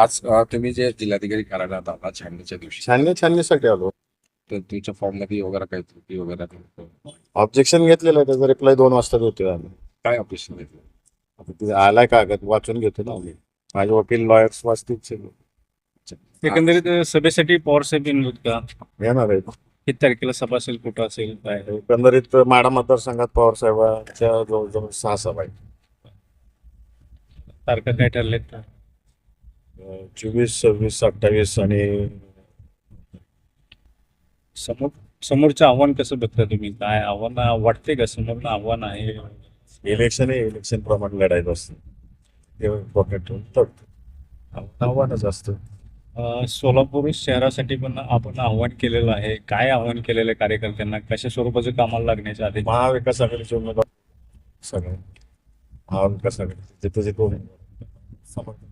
आज तुम्ही जे जिल्हाधिकारी कार्यालयात आला छाननीच्या दिवशी, छाननीसाठी आलो. तर तुमच्या फॉर्म मध्ये वगैरे काही त्रुटी वगैरे ऑब्जेक्शन घेतलेलं आहे, त्याचा रिप्लाय 2 वाजता देतोय आम्ही. काय ऑपरेशन घेतलं? आता ते आलाय कागद वाचून घेतो ना आम्ही. माझे वकील लॉयर्स वाचतील सगळे. एकंदरीत सभेसाठी पवार साहेब येणार का? येणार आहे. किती तारखेला सभा असेल, कुठं असेल, काय? एकंदरीत माढा मतदारसंघात पवार साहेबांच्या जवळजवळ 6 सभा आहेत. तारखा काय ठरलेत? 24, 26, 28 आणि समोरचं आव्हान कसं बघता तुम्ही? काय आव्हान वाटते का? समोरनं आव्हान आहे? इलेक्शन हे इलेक्शन प्रमाणे लढायचं असतं. ते पॉकेट ठेवून तडतो. आव्हानच असतं. सोलापूर शहरासाठी पण आपण आव्हान केलेलं आहे. काय आव्हान केलेलं आहे कार्यकर्त्यांना? कशा स्वरूपाचं कामाला लागण्याच्या आधी? महाविकास आघाडीचे उमेदवार सगळे महाविकास आघाडी जिथे जिथे उमेदवार समर्थन